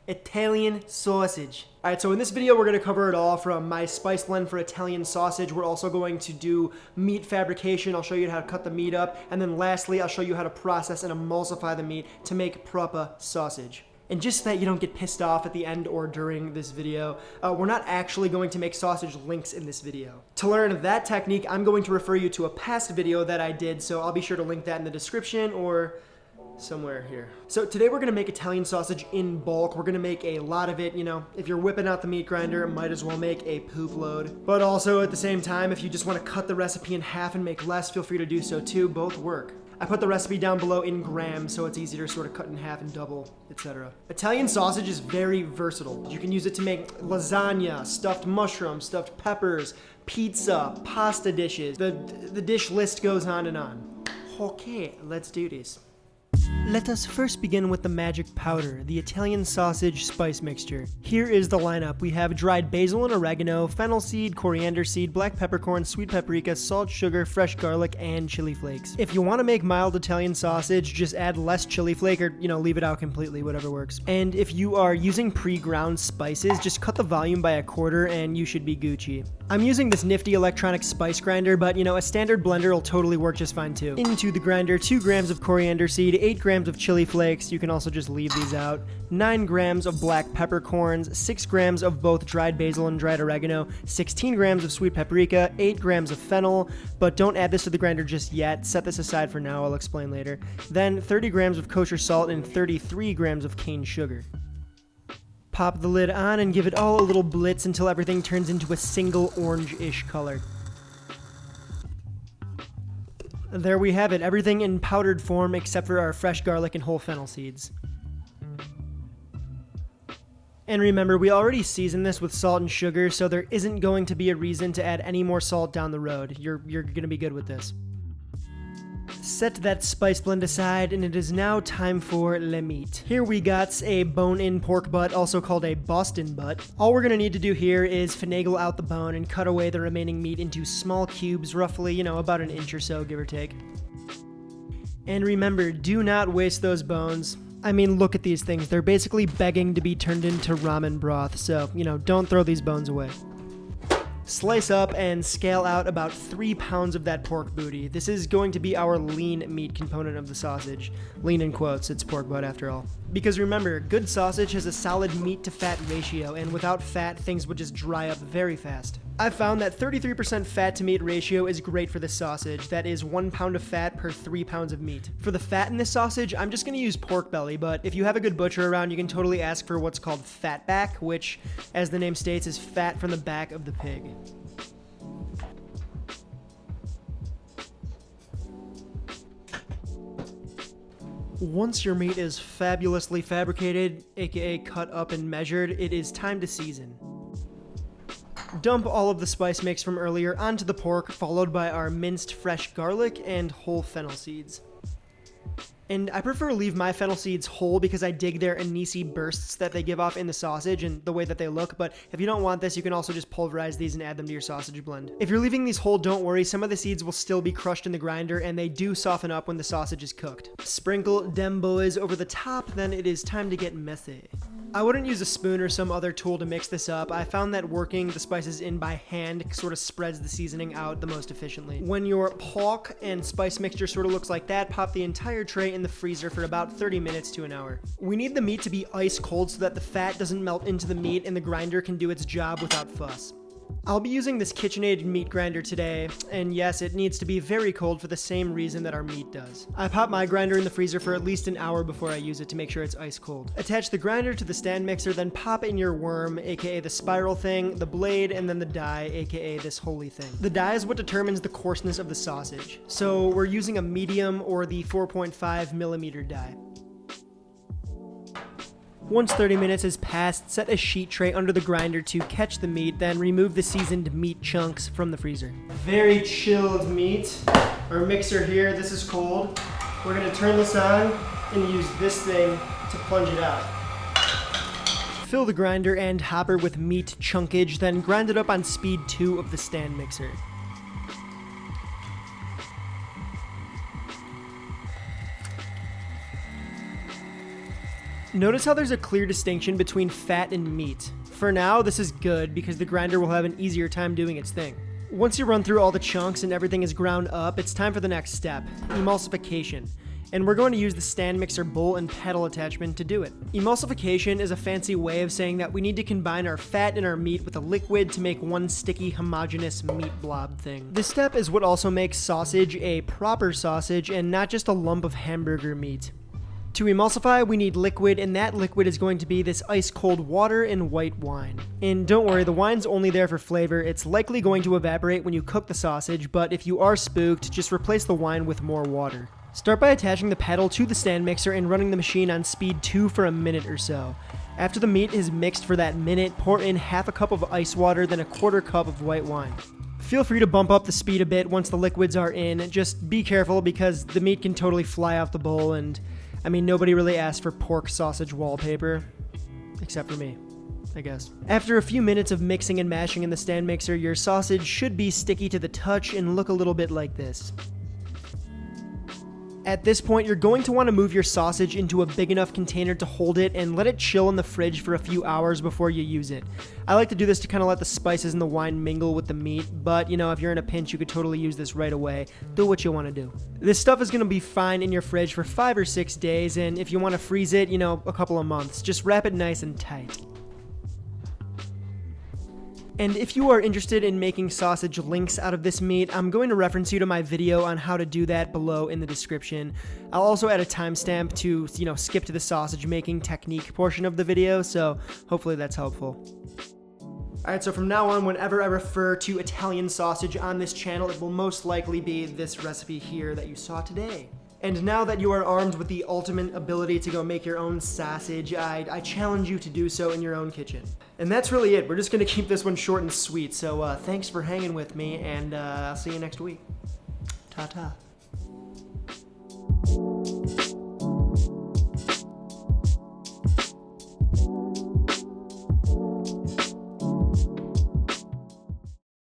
Italian sausage. All right, so in this video, we're gonna cover it all from my spice blend for Italian sausage. We're also going to do meat fabrication. I'll show you how to cut the meat up. And then lastly, I'll show you how to process and emulsify the meat to make proper sausage. And just so that you don't get pissed off at the end or during this video, we're not actually going to make sausage links in this video. To learn that technique, I'm going to refer you to a past video that I did, so I'll be sure to link that in the description or somewhere here. So today we're gonna make Italian sausage in bulk. We're gonna make a lot of it. You know, if you're whipping out the meat grinder, might as well make a poop load. But also at the same time, if you just wanna cut the recipe in half and make less, feel free to do so too. Both work. I put the recipe down below in grams, so it's easier to sort of cut in half and double, etc. Italian sausage is very versatile. You can use it to make lasagna, stuffed mushrooms, stuffed peppers, pizza, pasta dishes. The dish list goes on and on. Okay, let's do this. Let us first begin with the magic powder, the Italian sausage spice mixture. Here is the lineup. We have dried basil and oregano, fennel seed, coriander seed, black peppercorn, sweet paprika, salt, sugar, fresh garlic, and chili flakes. If you want to make mild Italian sausage, just add less chili flake or, leave it out completely, whatever works. And if you are using pre-ground spices, just cut the volume by 1/4 and you should be Gucci. I'm using this nifty electronic spice grinder, but a standard blender will totally work just fine too. Into the grinder, 2 grams of coriander seed, 8 grams of chili flakes, you can also just leave these out, 9 grams of black peppercorns, 6 grams of both dried basil and dried oregano, 16 grams of sweet paprika, 8 grams of fennel, but don't add this to the grinder just yet, set this aside for now, I'll explain later. Then 30 grams of kosher salt and 33 grams of cane sugar. Pop the lid on and give it all a little blitz until everything turns into a single orange-ish color. There we have it, everything in powdered form except for our fresh garlic and whole fennel seeds. And remember, we already seasoned this with salt and sugar, so there isn't going to be a reason to add any more salt down the road. You're gonna be good with this. Set that spice blend aside, and it is now time for le meat. Here we got a bone-in pork butt, also called a Boston butt. All we're gonna need to do here is finagle out the bone and cut away the remaining meat into small cubes, roughly, about an inch or so, give or take. And remember, do not waste those bones. I mean, look at these things. They're basically begging to be turned into ramen broth, so, don't throw these bones away. Slice up and scale out about 3 pounds of that pork booty. This is going to be our lean meat component of the sausage. Lean in quotes, it's pork butt after all. Because remember, good sausage has a solid meat to fat ratio, and without fat, things would just dry up very fast. I've found that 33% fat to meat ratio is great for this sausage. That is 1 pound of fat per 3 pounds of meat. For the fat in this sausage, I'm just gonna use pork belly, but if you have a good butcher around, you can totally ask for what's called fat back, which, as the name states, is fat from the back of the pig. Once your meat is fabulously fabricated, aka cut up and measured, it is time to season. Dump all of the spice mix from earlier onto the pork, followed by our minced fresh garlic and whole fennel seeds. And I prefer to leave my fennel seeds whole because I dig their anise bursts that they give off in the sausage and the way that they look, but if you don't want this, you can also just pulverize these and add them to your sausage blend. If you're leaving these whole, don't worry, some of the seeds will still be crushed in the grinder and they do soften up when the sausage is cooked. Sprinkle dem boys over the top, then it is time to get messy. I wouldn't use a spoon or some other tool to mix this up. I found that working the spices in by hand sort of spreads the seasoning out the most efficiently. When your pork and spice mixture sort of looks like that, pop the entire tray in the freezer for about 30 minutes to an hour. We need the meat to be ice cold so that the fat doesn't melt into the meat and the grinder can do its job without fuss. I'll be using this KitchenAid meat grinder today, and yes, it needs to be very cold for the same reason that our meat does. I pop my grinder in the freezer for at least an hour before I use it to make sure it's ice cold. Attach the grinder to the stand mixer, then pop in your worm, aka the spiral thing, the blade, and then the die, aka this holy thing. The die is what determines the coarseness of the sausage, so we're using a medium or the 4.5 millimeter die. Once 30 minutes has passed, set a sheet tray under the grinder to catch the meat, then remove the seasoned meat chunks from the freezer. Very chilled meat. Our mixer here, this is cold. We're gonna turn this on and use this thing to plunge it out. Fill the grinder and hopper with meat chunkage, then grind it up on speed 2 of the stand mixer. Notice how there's a clear distinction between fat and meat. For now, this is good because the grinder will have an easier time doing its thing. Once you run through all the chunks and everything is ground up, it's time for the next step, emulsification. And we're going to use the stand mixer bowl and pedal attachment to do it. Emulsification is a fancy way of saying that we need to combine our fat and our meat with a liquid to make one sticky, homogeneous meat blob thing. This step is what also makes sausage a proper sausage and not just a lump of hamburger meat. To emulsify, we need liquid, and that liquid is going to be this ice-cold water and white wine. And don't worry, the wine's only there for flavor. It's likely going to evaporate when you cook the sausage, but if you are spooked, just replace the wine with more water. Start by attaching the pedal to the stand mixer and running the machine on speed 2 for a minute or so. After the meat is mixed for that minute, pour in half a cup of ice water, then a quarter cup of white wine. Feel free to bump up the speed a bit once the liquids are in. Just be careful because the meat can totally fly out the bowl, and I mean, nobody really asked for pork sausage wallpaper. Except for me, I guess. After a few minutes of mixing and mashing in the stand mixer, your sausage should be sticky to the touch and look a little bit like this. At this point, you're going to want to move your sausage into a big enough container to hold it and let it chill in the fridge for a few hours before you use it. I like to do this to kind of let the spices and the wine mingle with the meat, but if you're in a pinch, you could totally use this right away. Do what you want to do. This stuff is going to be fine in your fridge for 5 or 6 days, and if you want to freeze it, a couple of months. Just wrap it nice and tight. And if you are interested in making sausage links out of this meat, I'm going to reference you to my video on how to do that below in the description. I'll also add a timestamp to, skip to the sausage making technique portion of the video, so hopefully that's helpful. Alright, so from now on, whenever I refer to Italian sausage on this channel, it will most likely be this recipe here that you saw today. And now that you are armed with the ultimate ability to go make your own sausage, I challenge you to do so in your own kitchen. And that's really it. We're just going to keep this one short and sweet, so thanks for hanging with me, and I'll see you next week. Ta-ta.